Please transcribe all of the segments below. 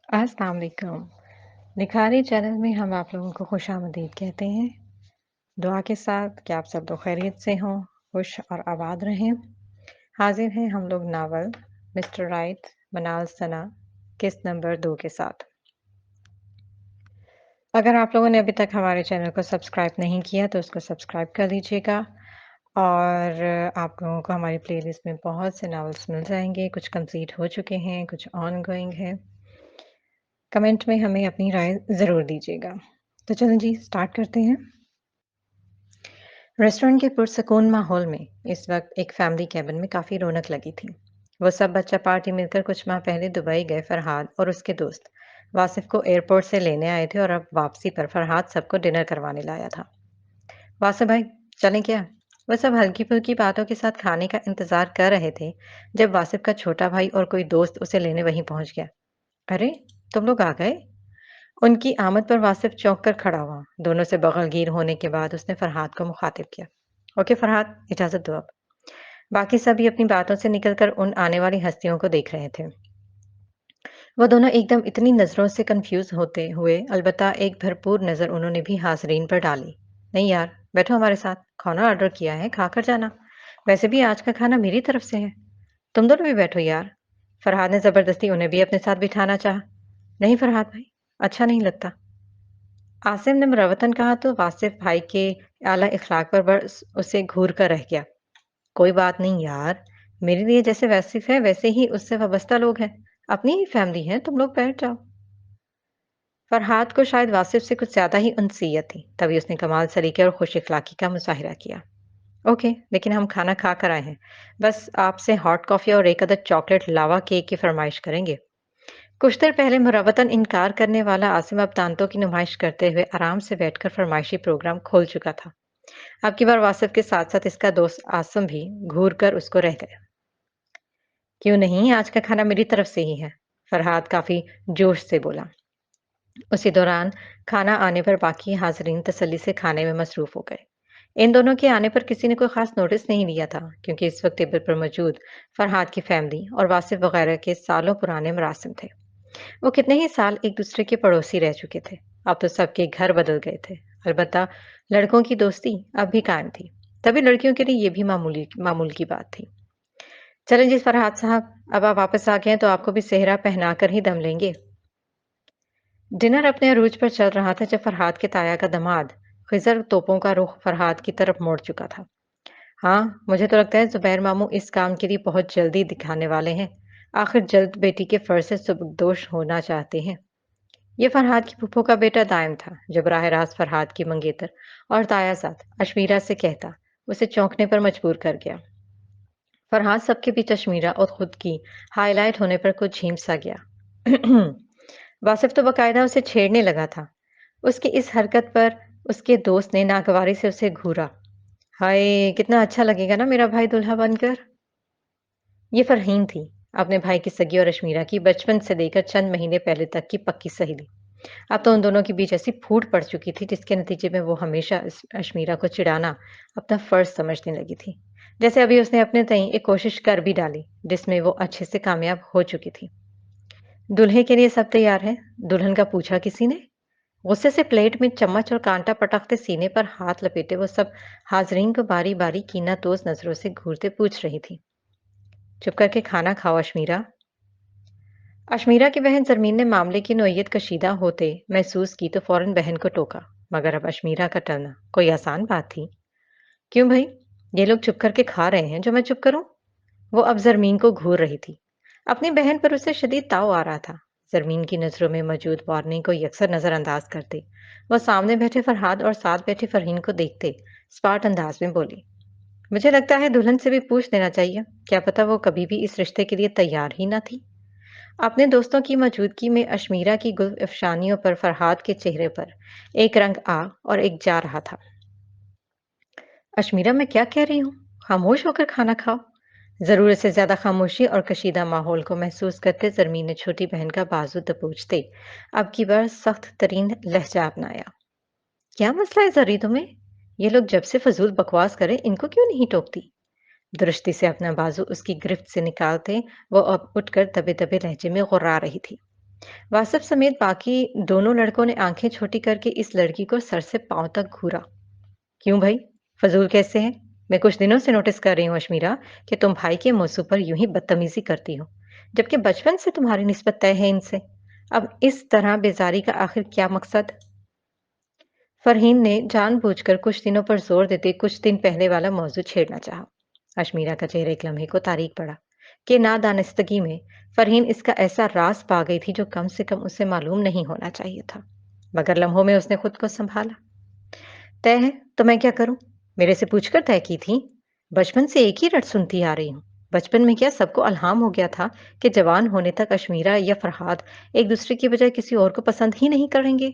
अस्सलाम वालेकुम। निखारी चैनल में हम आप लोगों को खुशामदीद कहते हैं। दुआ के साथ कि आप सब लोग खैरियत से हों, खुश और आबाद रहें। हाजिर हैं हम लोग नावल मिस्टर राइट मनाल सना किस्त नंबर 2 के साथ। अगर आप लोगों ने अभी तक हमारे चैनल को सब्सक्राइब नहीं किया तो उसको सब्सक्राइब कर लीजिएगा और आप लोगों को हमारी प्लेलिस्ट में बहुत से नावल्स मिल जाएंगे। कुछ कंप्लीट हो चुके हैं, कुछ ऑन गोइंग है। कमेंट में हमें अपनी राय ज़रूर दीजिएगा। तो चलें जी स्टार्ट करते हैं। रेस्टोरेंट के पुरसकून माहौल में इस वक्त एक फैमिली कैबिन में काफ़ी रौनक लगी थी। वो सब बच्चा पार्टी मिलकर कुछ माह पहले दुबई गए फरहाद और उसके दोस्त वासिफ को एयरपोर्ट से लेने आए थे और अब वापसी पर फरहाद सबको डिनर करवाने लाया था। वासिफ भाई, चलें क्या? वो सब हल्की फुल्की बातों के साथ खाने का इंतजार कर रहे थे जब वासिफ का छोटा भाई और कोई दोस्त उसे लेने वहीं पहुंच गया। अरे, तुम लोग आ गए? उनकी आमद पर वासिफ चौंक कर खड़ा हुआ। दोनों से बगलगीर होने के बाद उसने फरहाद को मुखातिब किया। ओके फरहाद, इजाजत दो अब। बाकी सभी अपनी बातों से निकलकर उन आने वाली हस्तियों को देख रहे थे। वो दोनों एकदम इतनी नजरों से कंफ्यूज होते हुए अलबत्ता एक भरपूर नजर उन्होंने भी हाजरीन पर डाली। नहीं यार, बैठो हमारे साथ, खाना ऑर्डर किया है, खाकर जाना। वैसे भी आज का खाना मेरी तरफ से है। तुम दोनों भी बैठो यार। फरहाद ने जबरदस्ती उन्हें भी अपने साथ बिठाना चाहा। नहीं फरहाद भाई, अच्छा नहीं लगता। आसिम ने मुरवतन कहा तो वासिफ भाई के आला इखलाक पर बस उसे घूर कर रह गया। कोई बात नहीं यार, मेरे लिए जैसे वासिफ है वैसे ही उससे वाबस्ता लोग हैं। अपनी ही फैमिली है, तुम लोग बैठ जाओ। फरहाद को शायद वासिफ से कुछ ज्यादा ही उनसीयत थी, तभी उसने कमाल सलीके और खुश इखलाकी का मुजाहिरा किया। ओके, लेकिन हम खाना खा कर आए हैं। बस आपसे हॉट कॉफी और एक अदद चॉकलेट लावा केक की फरमाइश करेंगे। कुछ देर पहले मुरवतन इनकार करने वाला आसिम अब दांतों की नुमाइश करते हुए आराम से बैठकर फरमाइशी प्रोग्राम खोल चुका था। अब की बार वासिफ के साथ साथ इसका दोस्त आसिम भी घूर कर उसको रह गया। क्यों नहीं, आज का खाना मेरी तरफ से ही है। फरहाद काफी जोश से बोला। उसी दौरान खाना आने पर बाकी हाजरीन तसल्ली से खाने में मसरूफ हो गए। इन दोनों के आने पर किसी ने कोई खास नोटिस नहीं लिया था, क्योंकि इस वक्त टेबल पर मौजूद फरहाद की फैमिली और वासिफ वगैरह के सालों पुराने मरासिम थे। वो कितने ही साल एक दूसरे के पड़ोसी रह चुके थे। अब तो सबके घर बदल गए थे। अलबत्ता लड़कों की दोस्ती अब भी कायम थी। तभी लड़कियों के लिए ये भी मामूली मामूल की बात थी। चलें जी फरहाद साहब, अब आप वापस आ गए हैं तो आपको भी सेहरा पहना कर ही दम लेंगे। डिनर अपने अरूज पर चल रहा था जब फरहाद के ताया का दामाद खिजर तोपों का रुख फरहाद की तरफ मोड़ चुका था। हाँ, मुझे तो लगता है जुबैर मामू इस काम के लिए बहुत जल्दी दिखाने वाले हैं। आखिर जल्द बेटी के फर्ज से सुबकदोश होना चाहते हैं। ये फरहाद की फूफो का बेटा दायम था, जो बराह रास्त फरहाद की मंगेतर और तायाजाद अशमीरा से कहता उसे चौंकने पर मजबूर कर गया। फरहाद सबके बीच अशमीरा और खुद की हाईलाइट होने पर कुछ झीम सा गया। वासिफ तो बकायदा उसे छेड़ने लगा था। उसकी इस हरकत पर उसके दोस्त ने नागवारी से उसे घूरा। हाय, कितना अच्छा लगेगा ना मेरा भाई दुल्हा बनकर। ये फरहीन थी, अपने भाई की सगी और अशमीरा की बचपन से लेकर चंद महीने पहले तक की पक्की सहेली। अब तो उन दोनों के बीच ऐसी फूट पड़ चुकी थी जिसके नतीजे में वो हमेशा अशमीरा को चिढ़ाना अपना फर्ज समझने लगी थी। जैसे अभी उसने अपने तई एक कोशिश कर भी डाली, जिसमें वो अच्छे से कामयाब हो चुकी थी। दूल्हे के लिए सब तैयार है? दुल्हन का पूछा किसी ने। गुस्से से प्लेट में चम्मच और कांटा पटकते सीने पर हाथ लपेटे वो सब हाजरीन को बारी बारी कीनातोज नजरों से घूरते पूछ रही थी। चुप करके खाना खाओ अशमीरा। अशमीरा की बहन जरमीन ने मामले की नोयत कशीदा होते महसूस की तो फौरन बहन को टोका। मगर अब अशमीरा का टलना कोई आसान बात थी? क्यों भाई, ये लोग चुप करके खा रहे हैं जो मैं चुप करूं? वो अब जरमीन को घूर रही थी। अपनी बहन पर उसे शदीद ताव आ रहा था। जरमीन की नजरों में मौजूद वार्निंग को यकसर नजरअंदाज करते वह सामने बैठे फरहाद और साथ बैठे फरहीन को देखते स्पार्ट अंदाज में बोली। मुझे लगता है दुल्हन से भी पूछ लेना चाहिए, क्या पता वो कभी भी इस रिश्ते के लिए तैयार ही ना थी। अपने दोस्तों की मौजूदगी में अशमीरा की गुल अफशानियों पर फरहाद के चेहरे पर एक रंग आ और एक जा रहा था। अशमीरा, मैं क्या कह रही हूँ? खामोश होकर खाना खाओ। जरूरत से ज्यादा खामोशी और कशीदा माहौल को महसूस करते जरमीन ने छोटी बहन का बाजू दबोचते अब की बार सख्त तरीन लहजा अपनाया। क्या मसला है जरी तुम्हें? ये लोग जब से फजूल बकवास करें इनको क्यों नहीं टोकती? दुरुस्ती से अपना बाजू उसकी गिरफ्त से निकालते वो अब उठकर दबे दबे लहजे में गुर्रा रही थी। वासिफ समेत बाकी दोनों लड़कों ने आंखें छोटी करके इस लड़की को सर से पांव तक घूरा। क्यों भाई? फजूल कैसे हैं? मैं कुछ दिनों से नोटिस कर रही हूँ अश्मीरा कि तुम भाई के मौसू पर यूं ही बदतमीजी करती हो, जबकि बचपन से तुम्हारी निस्बत तय है इनसे। अब इस तरह बेजारी का आखिर क्या मकसद? फरहीन ने जानबूझकर कुछ दिनों पर जोर देते कुछ दिन पहले वाला मौजू छेड़ना चाहा। अश्मीरा का चेहरा एक लम्हे को तारीख पड़ा कि नादानिस्तगी में फरहीन इसका ऐसा राज पा गई थी जो कम से कम उसे मालूम नहीं होना चाहिए था। मगर लम्हों में उसने खुद को संभाला। तय है तो मैं क्या करूं? मेरे से पूछकर तय की थी। बचपन से एक ही रट सुनती आ रही हूँ। बचपन में क्या सबको अल्हाम हो गया था कि जवान होने तक अश्मीरा या फरहाद एक दूसरे की बजाय किसी और को पसंद ही नहीं करेंगे।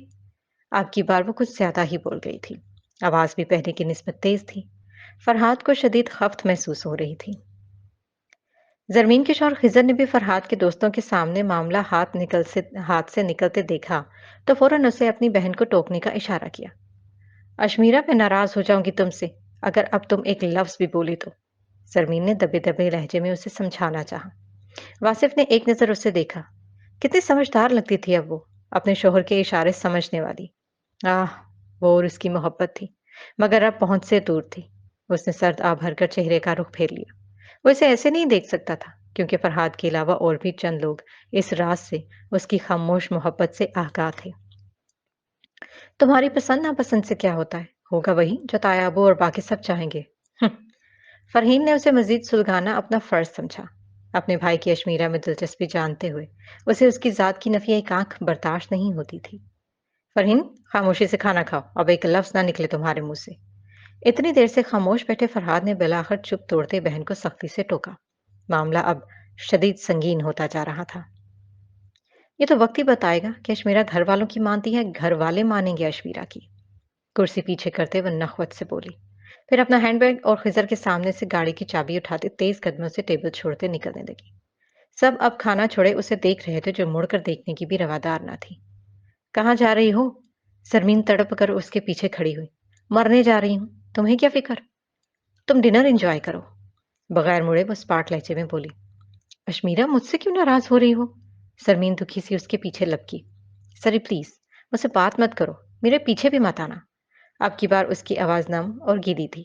आपकी बार वो कुछ ज्यादा ही बोल गई थी। आवाज भी पहले की निस्बत तेज थी। फरहाद को शदीद खफ्त महसूस हो रही थी। जरमीन के शौहर खिजर ने भी फरहाद के दोस्तों के सामने मामला हाथ से निकलते देखा तो फौरन उसे अपनी बहन को टोकने का इशारा किया। अश्मीरा, मैं नाराज हो जाऊंगी तुमसे अगर अब तुम एक लफ्ज भी बोली तो। सरमीन ने दबे दबे लहजे में उसे समझाना चाहा। वासिफ ने एक नजर उसे देखा। कितनी समझदार लगती थी अब वो, अपने शोहर के इशारे समझने वाली। आह, वो और उसकी मोहब्बत थी, मगर अब पहुंच से दूर थी। उसने सर्द आह भरकर चेहरे का रुख फेर लिया। वो इसे ऐसे नहीं देख सकता था, क्योंकि फरहाद के अलावा और भी चंद लोग इस राज से, उसकी खामोश मोहब्बत से आगाह थे। तुम्हारी पसंद नापसंद से क्या होता है? होगा वही जो तायाबो और बाकी सब चाहेंगे। हम्म। फरहीन ने उसे मजीद सुलगाना अपना फर्ज समझा। अपने भाई की अशमीरा में दिलचस्पी जानते हुए उसे उसकी जात की नफी एक आंख बर्दाश्त नहीं होती थी। फरहीन, खामोशी से खाना खाओ, अब एक लफ्ज ना निकले तुम्हारे मुंह से। इतनी देर से खामोश बैठे फरहाद ने बिलाखिर चुप तोड़ते बहन को सख्ती से टोका। मामला अब शदीद संगीन होता जा रहा था। ये तो वक्त ही बताएगा कि अशमीरा घर वालों की मानती है, घर वाले मानेंगे अशमीरा की। कुर्सी पीछे करते हुए नखवत से बोली। फिर अपना हैंडबैग और खिजर के सामने से गाड़ी की चाबी उठाते तेज कदमों से टेबल छोड़ते निकलने लगी। सब अब खाना छोड़े उसे देख रहे थे, जो मुड़कर देखने की भी रवादार ना थी। कहाँ जा रही हो? सरमीन तड़प कर उसके पीछे खड़ी हुई। मरने जा रही हूँ, तुम्हें क्या फिक्र? तुम डिनर एंजॉय करो। बगैर मुड़े वो स्पार्ट लहजे में बोली। अश्मीरा, मुझसे क्यों नाराज हो रही हो? सरमीन दुखी सी उसके पीछे लपकी। सरी प्लीज, मुझसे बात मत करो, मेरे पीछे भी मत आना। अब की बार उसकी आवाज नम और गीली थी।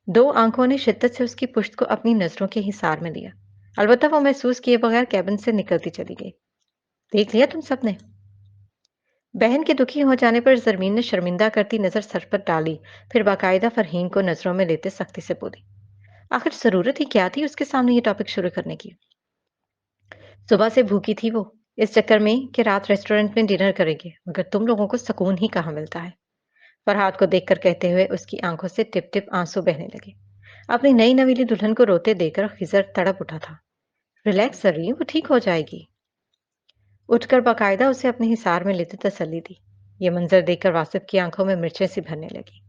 दो आंखों ने शिद्दत से उसकी पुश्त को अपनी नजरों के हिसार में लिया। अलबत्ता वो महसूस किए बगैर कैबिन से निकलती चली गई। देख लिया तुम सबने? बहन के दुखी हो जाने पर जरमीन ने शर्मिंदा करती नजर सर पर डाली। फिर बाकायदा फरहीन को नजरों में लेते सख्ती से बोली। आखिर जरूरत ही क्या थी उसके सामने ये टॉपिक शुरू करने की? सुबह से भूखी थी वो, इस चक्कर में कि रात रेस्टोरेंट में डिनर करेंगे, मगर तुम लोगों को सुकून ही कहाँ मिलता है। फरहाद को देखकर कहते हुए उसकी आंखों से टिप टिप आंसू बहने लगे। अपनी नई नवीली दुल्हन को रोते देखकर खिजर तड़प उठा था। रिलैक्स कर रही हूँ, वो ठीक हो जाएगी। उठकर बाकायदा उसे अपने हिसार में लेते तसल्ली दी। ये मंजर देखकर वासिफ की आंखों में मिर्चें सी भरने लगी।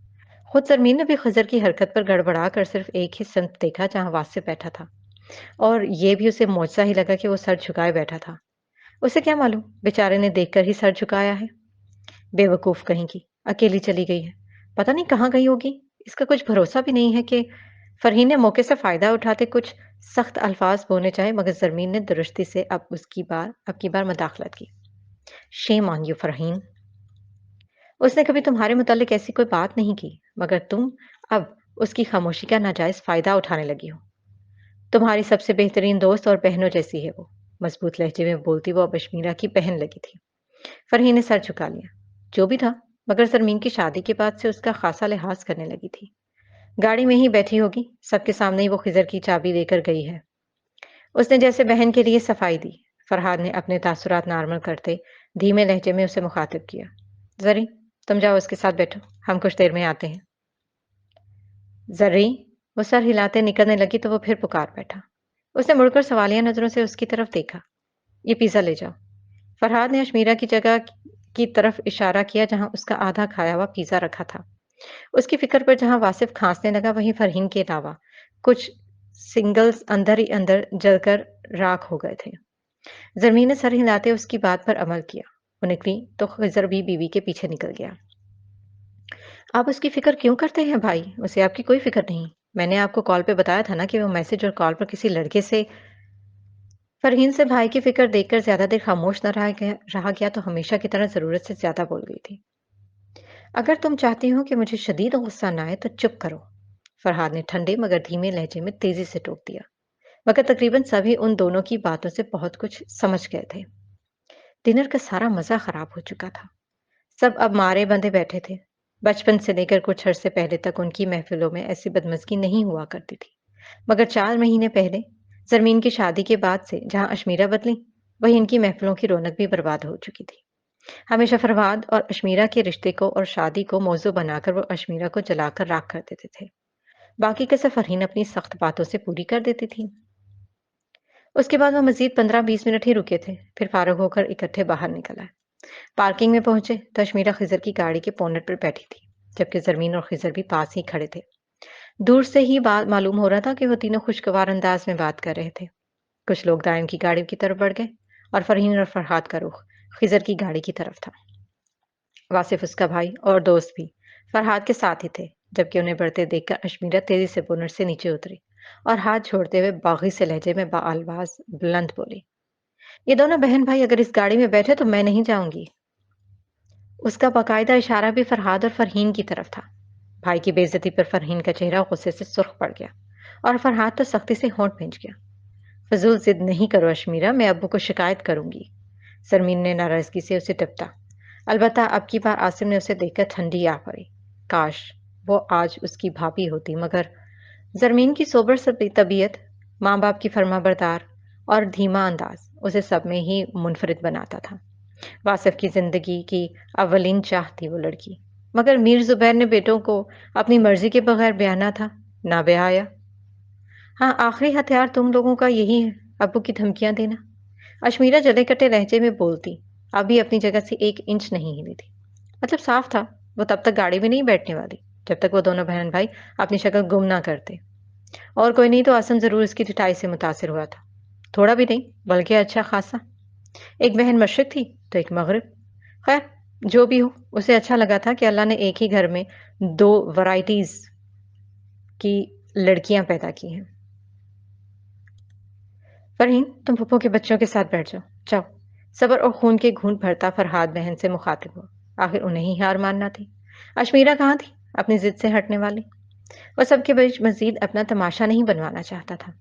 खुद सरमीन ने भी खिजर की हरकत पर गड़बड़ा कर सिर्फ एक ही सिमत देखा जहां वासिफ बैठा था, और ये भी उसे मौजसा ही लगा कि वो सर झुकाए बैठा था। उसे क्या मालूम, बेचारे ने देखकर ही सर झुकाया है। बेवकूफ कहीं की, अकेली चली गई है। पता नहीं कहाँ गई होगी। इसका कुछ भरोसा भी नहीं है कि फरहीन ने मौके से फायदा उठाते कुछ सख्त अल्फाज बोलने चाहे, मगर जरमीन ने दुरुस्ती से अब की बार मदाखलत की। Shame on you Farheen. उसने कभी तुम्हारे मुतालिक ऐसी कोई बात नहीं की, मगर तुम अब उसकी खामोशी का नाजायज फायदा उठाने लगी हो। तुम्हारी सबसे बेहतरीन दोस्त और बहनों जैसी है वो। मजबूत लहजे में बोलती वो अब अशमीरा की बहन लगी थी। फरहीन ने सर झुका लिया। जो भी था, मगर सरमीन की शादी के बाद से उसका खासा लिहाज करने लगी थी। गाड़ी में ही बैठी होगी, सबके सामने ही वो खिजर की चाबी लेकर गई है। उसने जैसे बहन के लिए सफाई दी। फरहाद ने अपने तासुरात नॉर्मल करते धीमे लहजे में उसे मुखातिब किया। जरी, तुम जाओ उसके साथ बैठो, हम कुछ देर में आते हैं। जर्री, वो सर हिलाते निकलने लगी तो वो फिर पुकार बैठा। उसने मुड़कर सवालिया नजरों से उसकी तरफ देखा। ये पिज्जा ले जाओ। फरहाद ने अशमीरा की जगह की तरफ इशारा किया जहां उसका आधा खाया हुआ पिज्जा रखा था। उसकी फिक्र पर जहां वासिफ खांसने लगा, वहीं फरहीन के अलावा कुछ सिंगल्स अंदर ही अंदर जलकर राख हो गए थे। जमीन ने सर हिलाते उसकी बात पर अमल किया। वो निकली तो खिजर भी बीवी के पीछे निकल गया। आप उसकी फिक्र क्यों करते हैं भाई? उसे आपकी कोई फिक्र नहीं। मैंने आपको कॉल पे बताया था ना कि वो मैसेज और कॉल पर किसी लड़के से। فرحین سے بھائی کی فکر دیکھ کر زیادہ دیر خاموش نہ رہا گیا تو ہمیشہ کی طرح ضرورت سے زیادہ بول گئی تھی۔ اگر تم چاہتی ہو کہ مجھے شدید غصہ نہ آئے تو چپ کرو، فرحاد نے ٹھنڈے مگر دھیمے لہجے میں تیزی سے ٹوک دیا، مگر تقریباً سبھی ان دونوں کی باتوں سے بہت کچھ سمجھ گئے تھے۔ ڈنر کا سارا مزہ خراب ہو چکا تھا۔ سب اب مارے بندے بیٹھے تھے۔ بچپن سے لے کر کچھ عرصے پہلے تک ان کی محفلوں میں ایسی بدمزگی نہیں ہوا کرتی تھی، مگر 4 مہینے پہلے زرمین کی شادی کے بعد سے جہاں اشمیرہ بدلی، وہیں ان کی محفلوں کی رونق بھی برباد ہو چکی تھی۔ ہمیشہ فرواد اور اشمیرہ کے رشتے کو اور شادی کو موضوع بنا کر وہ اشمیرہ کو جلا کر راکھ کر دیتے تھے، باقی کا سب فرحین اپنی سخت باتوں سے پوری کر دیتی تھی۔ اس کے بعد وہ مزید 15-20 منٹ ہی رکے تھے، پھر فارغ ہو کر اکٹھے باہر نکل آئے۔ پارکنگ میں پہنچے تو اشمیرہ خضر کی گاڑی کے بونٹ پر بیٹھی تھی، جبکہ زرمین اور خضر بھی پاس ہی کھڑے تھے۔ دور سے ہی بات معلوم ہو رہا تھا کہ وہ تینوں خوشگوار انداز میں بات کر رہے تھے۔ کچھ لوگ دائم کی گاڑی کی طرف بڑھ گئے اور فرحین اور فرحاد کا رخ خضر کی گاڑی کی طرف تھا۔ واصف اس کا بھائی اور دوست بھی فرحاد کے ساتھ ہی تھے، جبکہ انہیں بڑھتے دیکھ کر اشمیرہ تیزی سے بونٹ سے نیچے اتری اور ہاتھ چھوڑتے ہوئے باغی سے لہجے میں بآواز بلند بولی، یہ دونوں بہن بھائی اگر اس گاڑی میں بیٹھے تو میں نہیں جاؤں گی۔ اس کا باقاعدہ اشارہ بھی فرحاد اور فرحین کی طرف تھا۔ بھائی کی بے عزتی پر فرحین کا چہرہ غصے سے سرخ پڑ گیا اور فرحاد تو سختی سے ہونٹ بھینچ گیا۔ فضول ضد نہیں کرو اشمیرہ، میں ابو کو شکایت کروں گی، سرمین نے ناراضگی سے اسے ٹپتا۔ البتہ اب کی بار عاصم نے اسے دیکھ کر ٹھنڈی آ پڑی۔ کاش وہ آج اس کی بھابھی ہوتی، مگر زرمین کی سوبر طبیعت، ماں باپ کی فرما بردار اور دھیما انداز اسے سب میں ہی منفرد بناتا تھا۔ واصف کی زندگی کی اولین چاہ تھی وہ لڑکی، مگر میر زبیر نے بیٹوں کو اپنی مرضی کے بغیر بیاہ نہ تھا، نہ بیایا۔ ہاں، آخری ہتھیار تم لوگوں کا یہی ہے، ابو کی دھمکیاں دینا، اشمیرہ جلے کٹے لہجے میں بولتی، ابھی اپنی جگہ سے 1 انچ نہیں ہلی تھی۔ مطلب صاف تھا، وہ تب تک گاڑی میں نہیں بیٹھنے والی جب تک وہ دونوں بہن بھائی اپنی شکل گم نہ کرتے۔ اور کوئی نہیں تو آسم ضرور اس کی ٹھٹائی سے متاثر ہوا تھا، تھوڑا بھی نہیں بلکہ اچھا خاصا۔ ایک بہن مشرق تھی تو ایک مغرب۔ خیر جو بھی ہو، اسے اچھا لگا تھا کہ اللہ نے ایک ہی گھر میں 2 ورائٹیز کی لڑکیاں پیدا کی ہیں۔ فرحین، تم پھپھو کے بچوں کے ساتھ بیٹھ جاؤ، جاؤ۔ صبر اور خون کے گھونٹ بھرتا فرحاد بہن سے مخاطب ہوا، آخر انہیں ہی ہار ماننا تھی۔ اشمیرہ کہاں تھی اپنی ضد سے ہٹنے والی؟ وہ سب کے بیچ مزید اپنا تماشا نہیں بنوانا چاہتا تھا۔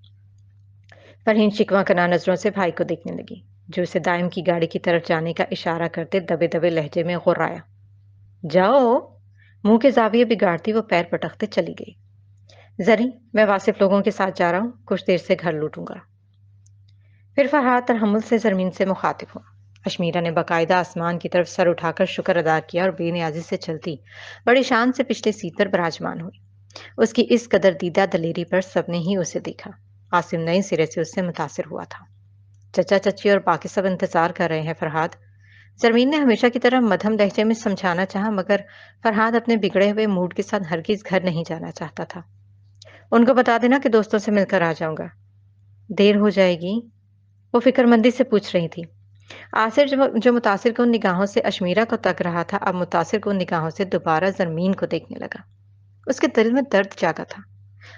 فرحین شکوہ کنا نظروں سے بھائی کو دیکھنے لگی، جو اسے دائم کی گاڑی کی طرف جانے کا اشارہ کرتے دبے دبے لہجے میں غرایا۔ جاؤ، منہ کے زاویے بگاڑتی وہ پیر پٹکتے چلی گئی۔ زری، میں واصف لوگوں کے ساتھ جا رہا ہوں، کچھ دیر سے گھر لوٹوں گا۔ پھر فرحاد ترحمل سے زرمین سے مخاطب ہوا۔ اشمیرہ نے باقاعدہ آسمان کی طرف سر اٹھا کر شکر ادا کیا اور بے نیازی سے چلتی بڑی شان سے پچھلے سیٹ پر براجمان ہوئی۔ اس کی اس قدر دیدہ دلیری پر سب نے ہی اسے دیکھا۔ عاصم نئے سرے سے اس سے متاثر ہوا تھا۔ چچا چچی اور باقی سب انتظار کر رہے ہیں فرحاد، زرمین نے ہمیشہ کی طرح مدھم لہجے میں سمجھانا چاہا، مگر فرحاد اپنے بگڑے ہوئے موڈ کے ساتھ ہرگز گھر نہیں جانا چاہتا تھا۔ ان کو بتا دینا کہ دوستوں سے مل کر آ جاؤں گا، دیر ہو جائے گی، وہ فکر مندی سے پوچھ رہی تھی۔ آصر جو متاثر کن نگاہوں سے اشمیرہ کو تک رہا تھا، اب متاثر کن نگاہوں سے دوبارہ زرمین کو دیکھنے لگا۔ اس کے دل میں درد جاگا تھا۔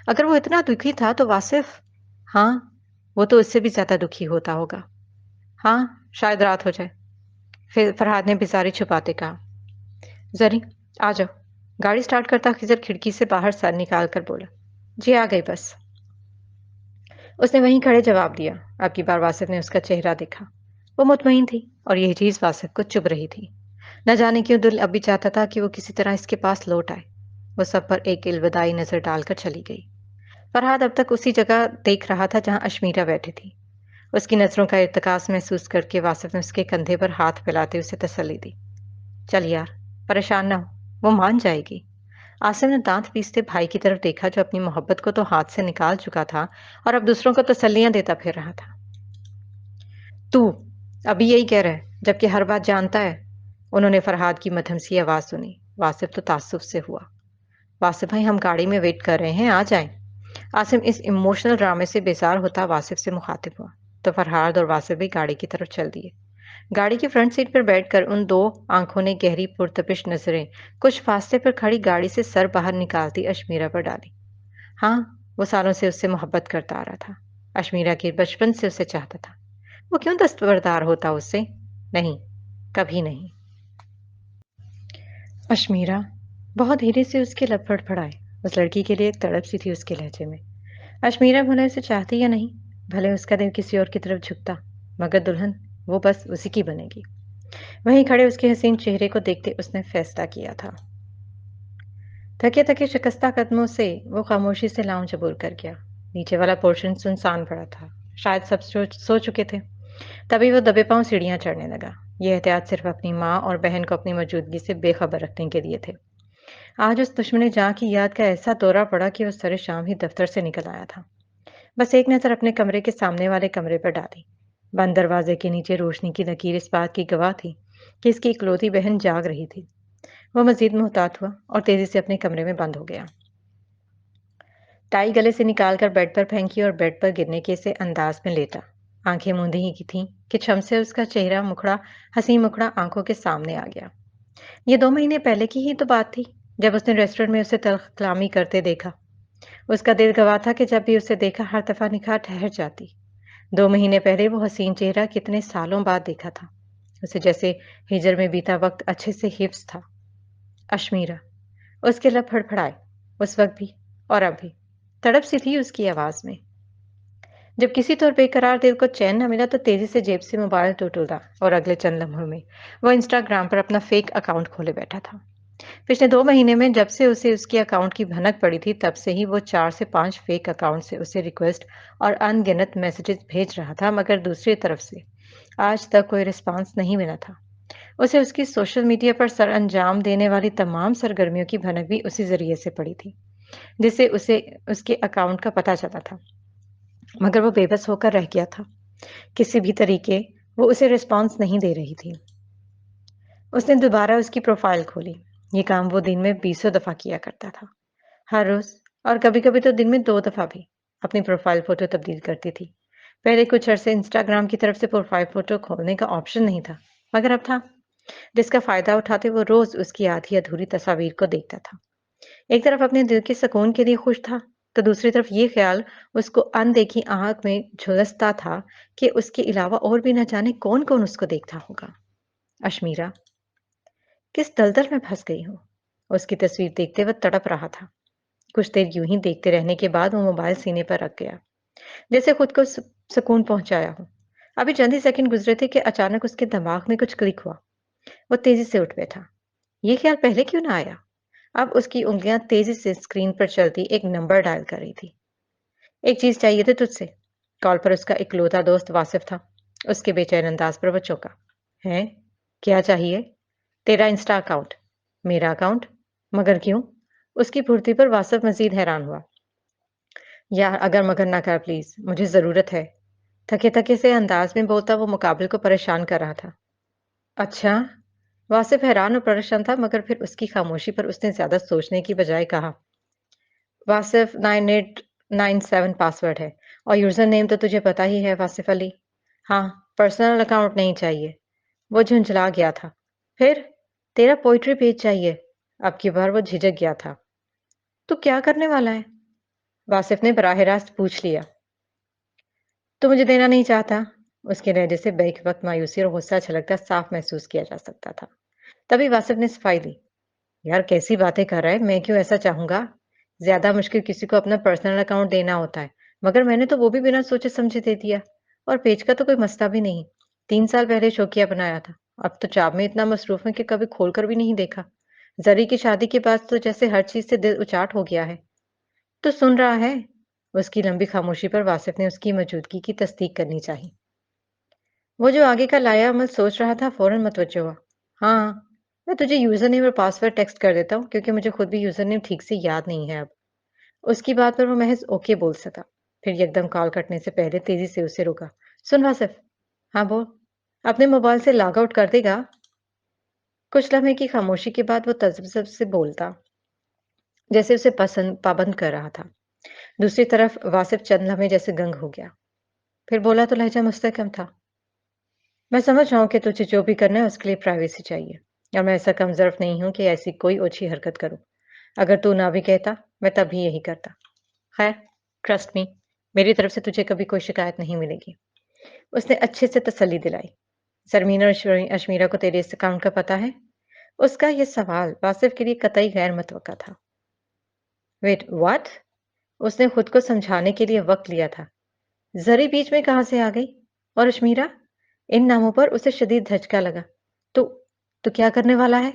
اگر وہ اتنا دکھی تھا تو واصف، ہاں وہ تو اس سے بھی زیادہ دکھی ہوتا ہوگا۔ ہاں شاید رات ہو جائے، پھر فرحاد نے بیزاری چھپاتے کہا۔ زری آ جاؤ، گاڑی سٹارٹ کرتا خضر کھڑکی سے باہر سر نکال کر بولا۔ جی آ گئی بس، اس نے وہیں کھڑے جواب دیا۔ اب کی بار واصف نے اس کا چہرہ دیکھا، وہ مطمئن تھی اور یہی چیز واصف کو چبھ رہی تھی۔ نہ جانے کیوں دل اب بھی چاہتا تھا کہ وہ کسی طرح اس کے پاس لوٹ آئے۔ وہ سب پر ایک الوداعی نظر ڈال کر چلی گئی۔ فرحاد اب تک اسی جگہ دیکھ رہا تھا جہاں اشمیرہ بیٹھی تھی۔ اس کی نظروں کا ارتکاز محسوس کر کے واصف نے اس کے کندھے پر ہاتھ پھیلاتے اسے تسلی دی۔ چل یار، پریشان نہ ہو، وہ مان جائے گی۔ عاصم نے دانت پیستے بھائی کی طرف دیکھا جو اپنی محبت کو تو ہاتھ سے نکال چکا تھا اور اب دوسروں کو تسلیاں دیتا پھر رہا تھا۔ تو ابھی یہی کہہ رہا ہے جبکہ ہر بات جانتا ہے؟ انہوں نے فرحاد کی مدھم سی آواز سنی۔ واصف تو تعصب سے ہوا۔ واصف بھائی، ہم گاڑی میں ویٹ کر رہے ہیں، آ جائیں۔ عاصم اس ایموشنل ڈرامے سے بیزار ہوتا واصف سے مخاطب ہوا تو فرحاد اور واصف بھی گاڑی کی طرف چل دیے۔ گاڑی کی فرنٹ سیٹ پر بیٹھ کر ان دو آنکھوں نے گہری پرتپش نظریں کچھ فاصلے پر کھڑی گاڑی سے سر باہر نکالتی اشمیرہ پر ڈالی۔ ہاں، وہ سالوں سے اس سے محبت کرتا آ رہا تھا، اشمیرہ کے بچپن سے اسے چاہتا تھا، وہ کیوں دستبردار ہوتا اس سے؟ نہیں، کبھی نہیں۔ اشمیرا بہت دھیرے سے اس کے لب پھڑپھڑائے۔ اس لڑکی کے لیے ایک تڑپ سی تھی اس کے لہجے میں۔ اشمیرا بھلے اسے چاہتی یا نہیں، بھلے اس کا دل کسی اور کی طرف جھکتا، مگر دلہن وہ بس اسی کی بنے گی۔ وہیں کھڑے اس کے حسین چہرے کو دیکھتے اس نے فیصلہ کیا تھا۔ تھکے تھکے شکستہ قدموں سے وہ خاموشی سے لاؤنج عبور کر گیا۔ نیچے والا پورشن سنسان پڑا تھا، شاید سب سو چکے تھے۔ تبھی وہ دبے پاؤں سیڑھیاں چڑھنے لگا۔ یہ احتیاط صرف اپنی ماں اور بہن کو اپنی موجودگی سے بے خبر رکھنے کے لیے تھے۔ آج اس دشمن جاں کی یاد کا ایسا دورہ پڑا کہ وہ سر شام ہی دفتر سے نکل آیا تھا۔ بس ایک نظر اپنے کمرے کے سامنے والے کمرے پر ڈالی۔ بند دروازے کے نیچے روشنی کی لکیر اس بات کی گواہ تھی کہ اس کی اکلوتی بہن جاگ رہی تھی۔ وہ مزید محتاط ہوا اور تیزی سے اپنے کمرے میں بند ہو گیا۔ ٹائی گلے سے نکال کر بیڈ پر پھینکی اور بیڈ پر گرنے کے اسے انداز میں لیٹا۔ آنکھیں موندی ہی کی تھیں کہ چھم سے اس کا چہرہ مکھڑا، حسین مکھڑا آنکھوں کے سامنے آ گیا۔ یہ 2 مہینے پہلے کی ہی تو بات تھی جب اس نے ریسٹورنٹ میں اسے تلخ کلامی کرتے دیکھا۔ اس کا دل گواہ تھا کہ جب بھی اسے دیکھا ہر دفعہ نکھار ٹھہر جاتی۔ 2 مہینے پہلے وہ حسین چہرہ کتنے سالوں بعد دیکھا تھا، اسے جیسے ہجر میں بیتا وقت اچھے سے حفظ تھا۔ اشمیرا اس کے لب پھڑپھڑائے، اس وقت بھی اور اب بھی تڑپ سی تھی اس کی آواز میں۔ جب کسی طور بے قرار دل کو چین نہ ملا تو تیزی سے جیب سے موبائل ٹوٹا اور اگلے چند لمحوں میں وہ انسٹاگرام پر اپنا فیک اکاؤنٹ کھولے بیٹھا تھا۔ پچھلے 2 مہینے میں جب سے اسے اس کے اکاؤنٹ کی بھنک پڑی تھی تب سے ہی وہ 4 سے 5 فیک اکاؤنٹ سے اسے ریکویسٹ اور ان گنت میسیجز بھیج رہا تھا، مگر دوسری طرف سے آج تک کوئی رسپانس نہیں ملا تھا۔ اسے اس کی سوشل میڈیا پر سر انجام دینے والی تمام سرگرمیوں کی بھنک بھی اسی ذریعے سے پڑی تھی جس سے اسے اس کے اکاؤنٹ کا پتہ چلا تھا، مگر وہ بے بس ہو کر رہ گیا تھا۔ کسی بھی طریقے وہ اسے رسپانس نہیں دے رہی تھی۔ اس نے دوبارہ اس کی پروفائل کھولی۔ یہ کام وہ دن میں 20 دفعہ کیا کرتا تھا، ہر روز، اور کبھی کبھی تو دن میں 2 دفعہ بھی اپنی پروفائل فوٹو تبدیل کرتی تھی۔ پہلے کچھ عرصے انسٹاگرام کی طرف سے پروفائل فوٹو کھولنے کا آپشن نہیں تھا، مگر اب تھا، جس کا فائدہ اٹھاتے وہ روز اس کی آدھی ادھوری تصاویر کو دیکھتا تھا۔ ایک طرف اپنے دل کے سکون کے لیے خوش تھا تو دوسری طرف یہ خیال اس کو اندیکھی آنکھ میں جھلستا تھا کہ اس کے علاوہ اور بھی نہ جانے کون کون اس کو دیکھتا ہوگا۔ اشمیرا کس دلدل میں پھنس گئی ہوں؟ اس کی تصویر دیکھتے وقت تڑپ رہا تھا۔ کچھ دیر یوں ہی دیکھتے رہنے کے بعد وہ موبائل سینے پر رکھ گیا، جیسے خود کو سکون پہنچایا ہو۔ ابھی چند ہی سیکنڈ گزرے تھے کہ اچانک اس کے دماغ میں کچھ کلک ہوا۔ وہ تیزی سے اٹھ بیٹھا۔ یہ خیال پہلے کیوں نہ آیا؟ اب اس کی انگلیاں تیزی سے اسکرین پر چلتی ایک نمبر ڈائل کر رہی تھی۔ ایک چیز چاہیے تھی تجھ سے۔ کال پر اس کا اکلوتا دوست واصف تھا۔ اس کے بے چین انداز پر وہ چونکا۔ ہیں؟ کیا چاہیے؟ تیرا انسٹا اکاؤنٹ۔ میرا اکاؤنٹ؟ مگر کیوں؟ اس کی پھرتی پر واصف مزید حیران ہوا۔ یار اگر مگر نہ کر پلیز، مجھے ضرورت ہے۔ تھکے تھکے سے انداز میں بولتا وہ مقابل کو پریشان کر رہا تھا۔ اچھا؟ واصف حیران اور پریشان تھا، مگر پھر اس کی خاموشی پر اس نے زیادہ سوچنے کی بجائے کہا، واصف 9897 پاسورڈ ہے، اور یوزر نیم تو تجھے پتا ہی ہے واصف علی۔ ہاں، پرسنل اکاؤنٹ نہیں چاہیے۔ وہ جھنجھلا گیا تھا۔ پھر تیرا پوئٹری پیج چاہیے۔ اب کی بار وہ جھجک گیا تھا۔ تو کیا کرنے والا ہے؟ واصف نے براہ راست پوچھ لیا۔ تو مجھے دینا نہیں چاہتا؟ اس کے لہجے سے بیک وقت مایوسی اور غصہ چھلکتا صاف محسوس کیا جا سکتا تھا۔ تبھی واصف نے صفائی دی، یار کیسی باتیں کر رہا ہے، میں کیوں ایسا چاہوں گا؟ زیادہ مشکل کسی کو اپنا پرسنل اکاؤنٹ دینا ہوتا ہے، مگر میں نے تو وہ بھی بنا سوچے سمجھے دے دیا، اور پیج کا تو کوئی مسئلہ بھی نہیں۔ 3 سال پہلے شوکیا بنایا تھا، اب تو چاپ میں اتنا مصروف ہے کہ کبھی کھول کر بھی نہیں دیکھا۔ زری کی شادی کے بعد تو جیسے ہر چیز سے دل اچاٹ ہو گیا ہے۔ تو سن رہا ہے؟ اس کی لمبی خاموشی پر واصف نے اس کی موجودگی کی تصدیق کرنی چاہی۔ وہ جو آگے کا لایا عمل سوچ رہا تھا فوراً متوجہ ہوا۔ ہاں، میں تجھے یوزر نیم اور پاسورڈ ٹیکسٹ کر دیتا ہوں، کیونکہ مجھے خود بھی یوزر نیم ٹھیک سے یاد نہیں ہے اب۔ اس کی بات پر وہ محض اوکے بول سکا، پھر یکدم کال کٹنے سے پہلے تیزی سے اسے روکا۔ سن واصف۔ ہاں بول۔ اپنے موبائل سے لاگ آؤٹ کر دے گا؟ کچھ لمحے کی خاموشی کے بعد وہ تذبذب سے بولتا، جیسے اسے پابند کر رہا تھا۔ دوسری طرف واصف چند لمحے جیسے گنگ ہو گیا، پھر بولا تو لہجہ مستحکم تھا، میں سمجھ رہا ہوں کہ تجھے جو بھی کرنا ہے اس کے لیے پرائیویسی چاہیے، اور میں ایسا کم ظرف نہیں ہوں کہ ایسی کوئی اوچھی حرکت کروں۔ اگر تو نہ بھی کہتا میں تب بھی یہی کرتا۔ خیر، ٹرسٹ می، میری طرف سے تجھے کبھی کوئی شکایت نہیں ملے گی۔ उसने अच्छे से तसल्ली दिलाई। सरमीन और अशमीरा को तेरे इस अकाउंट का पता है? उसका ये सवाल वासिफ के लिए कतई गैर मुतवक्का था। Wait what? उसने खुद को समझाने के लिए वक्त लिया था। जरी बीच में कहां से आ गई? और अशमीरा? इन नामों पर उसे शदीद धचका लगा। तो तो क्या करने वाला है?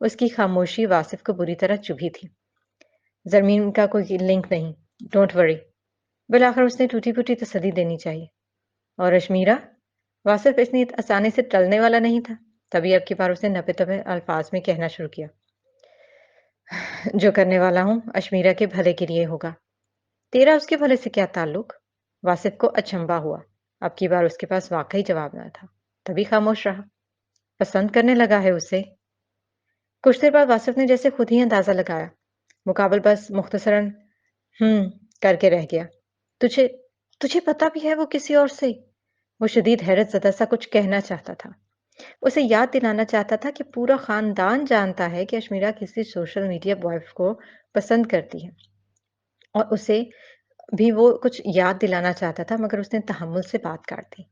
उसकी खामोशी वासिफ को बुरी तरह चुभी थी। जमीन का कोई लिंक नहीं। Don't worry. बिलाखिर उसने टूटी फूटी तसल्ली देनी चाहिए। और अशमीरा? वासिफ इतनी आसानी से टलने वाला नहीं था। तभी अब की बार उसने नपे तपे अल्फाज में कहना शुरू किया। जो करने वाला हूं अशमीरा के भले के लिए होगा। तेरा उसके भले से क्या ताल्लुक? वासिफ को अचंभा हुआ। अब की बार उसके पास वाकई जवाब न था। तभी खामोश रहा। पसंद करने लगा है उसे? कुछ देर बाद वासिफ ने जैसे खुद ही अंदाजा लगाया। मुकाबल बस मुख्तसरन करके रह गया। तुझे तुझे पता भी है वो किसी और से? वो शदीद हैरत ज़दा सा कुछ कहना चाहता था। उसे याद दिलाना चाहता था कि पूरा खानदान जानता है कि अशमीरा किसी सोशल मीडिया बॉय को पसंद करती है, और उसे भी वो कुछ याद दिलाना चाहता था, मगर उसने तहम्मुल से बात काट दी।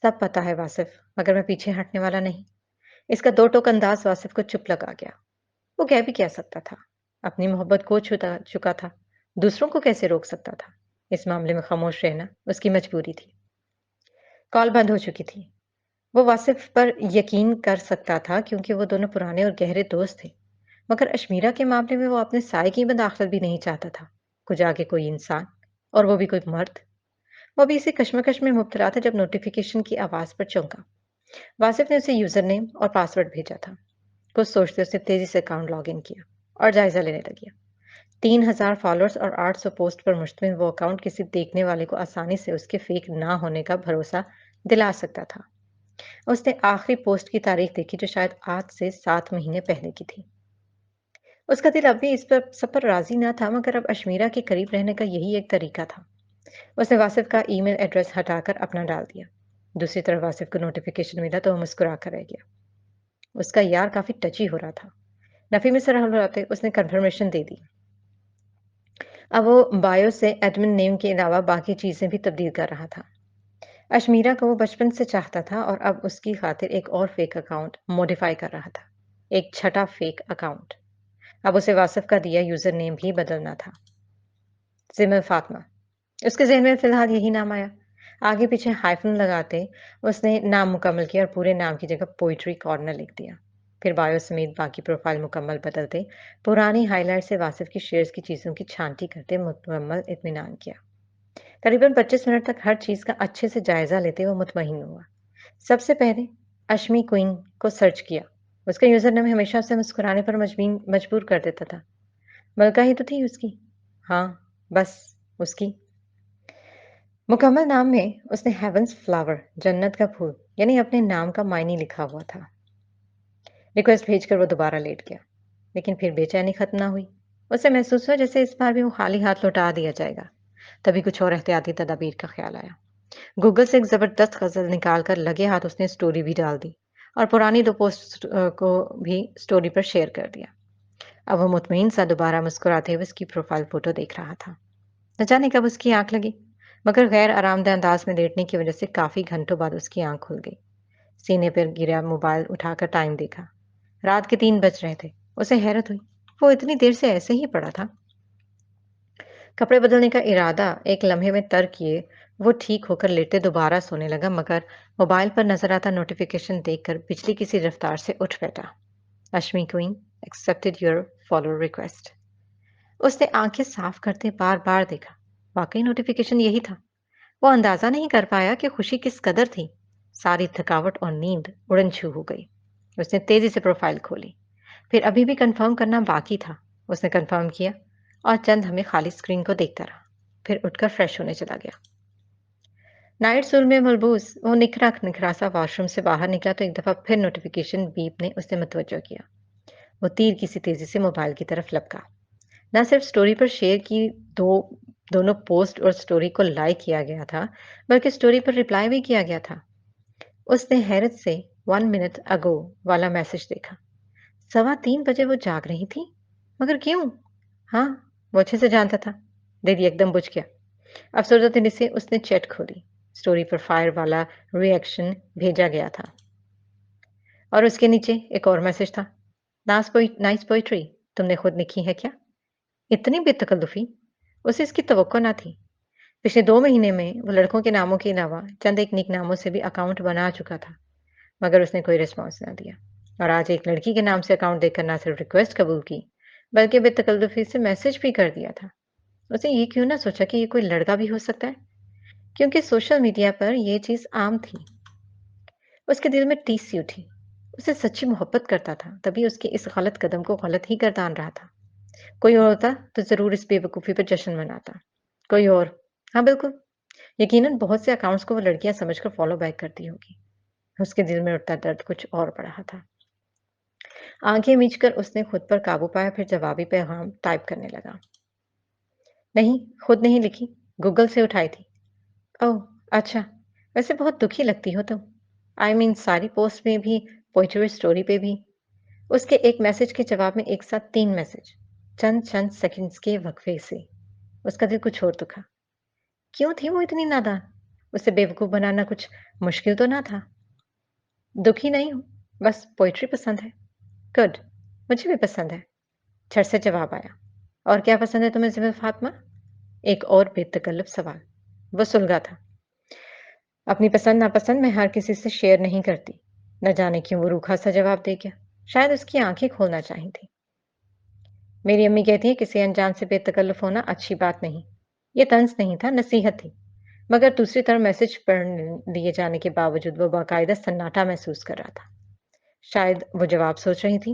सब पता है वासिफ, मगर मैं पीछे हटने वाला नहीं। इसका दो टोक अंदाज वासिफ को चुप लगा गया। वो कह भी क्या सकता था? अपनी मोहब्बत खो चुका चुका था। दूसरों को कैसे रोक सकता था? इस मामले में खामोश रहना उसकी मजबूरी थी। कॉल बंद हो चुकी थी। वो वासिफ पर यकीन कर सकता था क्योंकि वो दोनों पुराने और गहरे दोस्त थे। मगर अशमीरा के मामले में वो अपने साय की मदाखलत भी नहीं चाहता था। कुछ आगे कोई इंसान, और वो भी कोई मर्द। वो भी इसी कश्मकश में मुब्तला था जब नोटिफिकेशन की आवाज़ पर चौंका। वासिफ ने उसे यूज़र नेम और पासवर्ड भेजा था। कुछ सोचते उसने तेजी से अकाउंट लॉग इन किया और जायजा लेने लगी। 3000 फॉलोअर्स और 800 पोस्ट पर मुश्तमिल वो अकाउंट किसी देखने वाले को आसानी से उसके फेक ना होने का भरोसा दिला सकता था। उसने आखिरी पोस्ट की तारीख देखी जो शायद आज से 7 महीने पहले की थी। उसका दिल अब भी इस पर सब पर राजी ना था, मगर अब अशमीरा के करीब रहने का यही एक तरीका था। उसने वासिफ का ईमेल एड्रेस हटाकर अपना डाल दिया। दूसरी तरफ वासिफ को नोटिफिकेशन मिला तो वो मुस्कुरा कर रह गया। उसका यार काफी टची हो रहा था। नफी में सर हलते उसने कन्फर्मेशन दे दी। अब वो बायो से एडमिन नेम के अलावा बाकी चीजें भी तब्दील कर रहा था। अशमीरा को वो बचपन से चाहता था और अब उसकी खातिर एक और फेक अकाउंट मॉडिफाई कर रहा था। एक छठा फेक अकाउंट। अब उसे वासिफ का दिया यूजर नेम भी बदलना था। जिमल फातिमा। उसके जहन में फिलहाल यही नाम आया। आगे पीछे हाइफन लगाते उसने नाम मुकम्मल किया और पूरे नाम की जगह पोइट्री कॉर्नर लिख दिया। फिर बायो समेत बाकी प्रोफाइल मुकम्मल बदलते पुरानी हाईलाइट से वासिफ की शेयर्स की चीज़ों की छांटी करते मुकम्मल इत्मीनान किया। करीबन 25 मिनट तक हर चीज़ का अच्छे से जायजा लेते वो मुतमईन हुआ। सबसे पहले अश्मी क्वीन को सर्च किया। उसका यूजर नेम हमेशा उसे मुस्कुराने पर मजबूर कर देता था। मलका ही तो थी उसकी। हाँ, बस उसकी। मुकम्मल नाम में उसने हेवंस फ्लावर, जन्नत का फूल, यानी अपने नाम का मायने लिखा हुआ था। रिक्वेस्ट भेजकर वो दोबारा लेट गया, लेकिन फिर बेचैनी खत्म ना हुई। उसे महसूस हुआ जैसे इस बार भी वो खाली हाथ लौटा दिया जाएगा। तभी कुछ और एहतियाती तदाबीर का ख्याल आया। गूगल से एक जबरदस्त गजल निकालकर लगे हाथ उसने स्टोरी भी डाल दी और पुरानी दो पोस्ट को भी स्टोरी पर शेयर कर दिया। अब वो मुतमईन सा दोबारा मुस्कुराते हुए उसकी प्रोफाइल फोटो देख रहा था। न जाने कब उसकी आंख लगी, मगर गैर आरामदेह अंदाज में लेटने की वजह से काफी घंटों बाद उसकी आंख खुल गई। सीने पर गिरा मोबाइल उठाकर टाइम देखा। रात के 3 बज रहे थे। उसे हैरत हुई, वो इतनी देर से ऐसे ही पड़ा था। कपड़े बदलने का इरादा एक लम्हे में तर्क किए वो ठीक होकर लेटे दोबारा सोने लगा, मगर मोबाइल पर नजर आता नोटिफिकेशन देखकर बिजली किसी रफ्तार से उठ बैठा। Ashmi queen accepted your follow request. उसने आंखें साफ करते बार बार देखा। वाकई नोटिफिकेशन यही था। वो अंदाजा नहीं कर पाया कि खुशी किस कदर थी। सारी थकावट और नींद उड़न छू हो गई। उसने तेजी से प्रोफाइल खोली। फिर अभी भी कंफर्म करना बाकी था। उसने कंफर्म किया और चंद हमें खाली स्क्रीन को देखता रहा। फिर उठकर फ्रेश होने चला गया। नाइट सूट में मलबूस वो निखरा निखरा सा वॉशरूम से बाहर निकला तो एक दफा फिर नोटिफिकेशन बीप ने उसे मुतवज्जो किया। वो तीर की सी तेजी से मोबाइल की तरफ लपका। न सिर्फ स्टोरी पर शेयर की दो दोनों पोस्ट और स्टोरी को लाइक किया गया था, बल्कि स्टोरी पर रिप्लाई भी किया गया था। उसने हैरत से 1 मिनट अगो वाला मैसेज देखा। 3:15 बजे वो जाग रही थी, मगर क्यों? हाँ, वो अच्छे से जानता था। दिल एकदम बुझ गया। अफसरदानी से उसने चैट खोली। स्टोरी पर फायर वाला रिएक्शन भेजा गया था और उसके नीचे एक और मैसेज था, नाइस पोइट्री, तुमने खुद लिखी है क्या? इतनी बेतकल्लुफ़ी! उसे इसकी तवक्को ना थी। पिछले 2 महीने में वो लड़कों के नामों के अलावा चंद एक निक नामों से भी अकाउंट बना चुका था, मगर उसने कोई रिस्पॉन्स ना दिया। और आज एक लड़की के नाम से अकाउंट देखकर ना सिर्फ रिक्वेस्ट कबूल की, बल्कि बेतकल्लुफ़ी से मैसेज भी कर दिया था। उसने ये क्यों ना सोचा कि ये कोई लड़का भी हो सकता है? क्योंकि सोशल मीडिया पर ये चीज़ आम थी। उसके दिल में टीस सी उठी। उसे सच्ची मोहब्बत करता था, तभी उसके इस गलत कदम को गलत ही गर्दान रहा था। कोई और होता तो ज़रूर इस बेवकूफ़ी पर जश्न मनाता। कोई और, हाँ बिल्कुल, यकीनन बहुत से अकाउंट्स को वो लड़कियाँ समझकर फ़ॉलो बैक करती होगी। उसके दिल में उठता दर्द कुछ और बढ़ रहा था। आँखें मीच कर उसने खुद पर काबू पाया, फिर जवाबी पैगाम टाइप करने लगा। नहीं, खुद नहीं लिखी, गूगल से उठाई थी। ओह! अच्छा, वैसे बहुत दुखी लगती हो तुम। सारी पोस्ट में भी, पोएट्री स्टोरी पे भी। उसके एक मैसेज के जवाब में एक साथ 3 मैसेज, चंद-चंद सेकंड्स के वक़्फ़े से। उसका दिल कुछ और दुखा। क्यों थी वो इतनी नादान? उसे बेवकूफ़ बनाना कुछ मुश्किल तो ना था। दुखी नहीं हूँ, बस पोएट्री पसंद है। गुड, मुझे भी पसंद है। झट से जवाब आया। और क्या पसंद है तुम्हें ज़िमल फ़ातिमा? एक और बेतकल्लुफ़ सवाल। वो सुलगा था। अपनी पसंद-नापसंद मैं हर किसी से शेयर नहीं करती। न जाने क्यों वो रूखा-सा जवाब दे गया। शायद उसकी आँखें खोलना चाही थी। मेरी अम्मी कहती हैं किसी अनजान से बेतकल्लुफ़ होना अच्छी बात नहीं। ये तंज़ नहीं था, नसीहत थी। मगर दूसरी तरफ मैसेज पढ़ दिए जाने के बावजूद वो बाकायदा सन्नाटा महसूस कर रहा था। शायद वो जवाब सोच रही थी।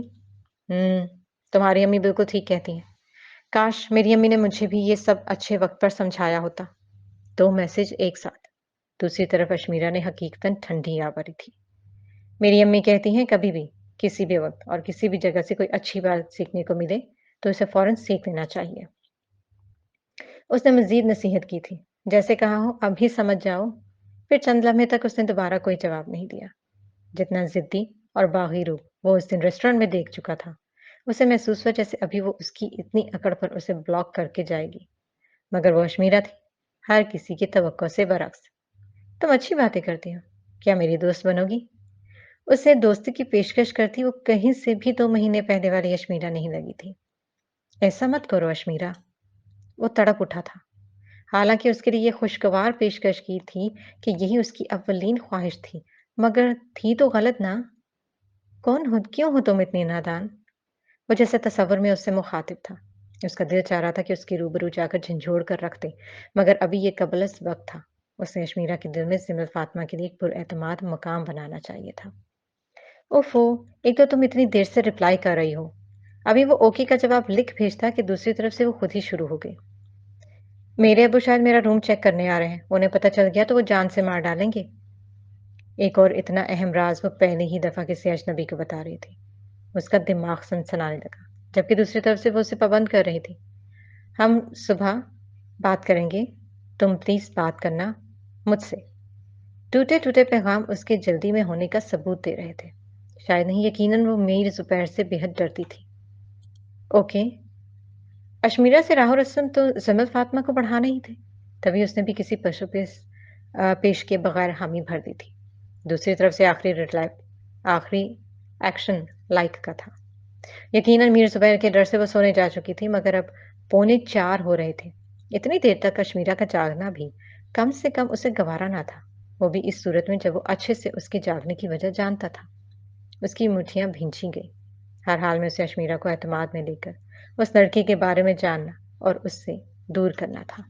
हुँ, तुम्हारी अम्मी बिल्कुल ठीक कहती हैं। काश मेरी अम्मी ने मुझे भी ये सब अच्छे वक़्त पर समझाया होता। 2 मैसेज एक साथ। दूसरी तरफ अशमीरा ने हकीकतन ठंडी आवरी थी। मेरी अम्मी कहती हैं कभी भी, किसी भी वक़्त और किसी भी जगह से कोई अच्छी बात सीखने को मिले, तो उसे फ़ौरन सीख लेना चाहिए। उसने मज़ीद नसीहत की थी, जैसे कहा हो अभी समझ जाओ। फिर चंद लम्हे तक उसने दोबारा कोई जवाब नहीं दिया। जितना ज़िद्दी और बाग़ी रूप वो उस दिन रेस्टोरेंट में देख चुका था, उसे महसूस हुआ जैसे अभी वो उसकी इतनी अकड़ पर उसे ब्लॉक करके जाएगी। मगर वो अशमीरा थी, हर किसी की तवक्को से बरअक्स। तुम अच्छी बातें करती हो, क्या मेरी दोस्त बनोगी? उसे दोस्ती की पेशकश करती वो कहीं से भी 2 महीने पहले वाली अशमीरा नहीं लगी थी। ऐसा मत करो अशमीरा, वो तड़प उठा था। हालांकि उसके लिए ये खुशगवार पेशकश की थी कि यही उसकी अव्वलीन ख्वाहिश थी, मगर थी तो गलत ना। क्यों हो तुम इतनी नादान? वो जैसे तसव्वुर में उससे मुखातिब था। उसका दिल चाह रहा था कि उसके रूबरू जाकर झंझोड़ कर रख दे, मगर अभी ये कबलस वक्त था। उसे अशमीरा के दिल में सिमर फातिमा के लिए एक पुरएतमाद मकाम बनाना चाहिए था। ओफो! एक तो तुम इतनी देर से रिप्लाई कर रही हो। अभी वो ओके का जवाब लिख भेजता कि दूसरी तरफ से वो खुद ही शुरू हो गई। मेरे अब्बू शायद मेरा रूम चेक करने आ रहे हैं। उन्हें पता चल गया तो वो जान से मार डालेंगे। एक और इतना अहम राज वो पहली ही दफा किसी अजनबी को बता रही थी। उसका दिमाग सनसनाने लगा, जबकि दूसरी तरफ से वो उसे पाबंद कर रही थी। हम सुबह बात करेंगे। तुम प्लीज बात करना मुझसे। टूटे-टूटे पैगाम उसके जल्दी में होने का सबूत दे रहे थे। शायद नहीं, यकीनन वो मीर ज़ुबैर से बेहद डरती थी। ओके, अशमीरा से राह रस्म तो ज़मल फ़ातिमा को बढ़ाने ही थे। तभी उसने भी किसी पेश के बगैर हामी भर दी थी। दूसरी तरफ से आखिरी एक्शन लाइक का था। यकीनन मीर ज़ुबैर के डर से वो सोने जा चुकी थी, मगर अब पौने 4 हो रहे थे। इतनी देर तक अशमीरा का जागना भी कम से कम उसे गवारा ना था। वो भी इस सूरत में जब वो अच्छे से उसके जागने की वजह जानता था। उसकी मुठ्ठियां भींची गई। हर हाल में उसे अशमीरा को एतमाद में लेकर उस लड़के के बारे में जानना और उससे दूर करना था।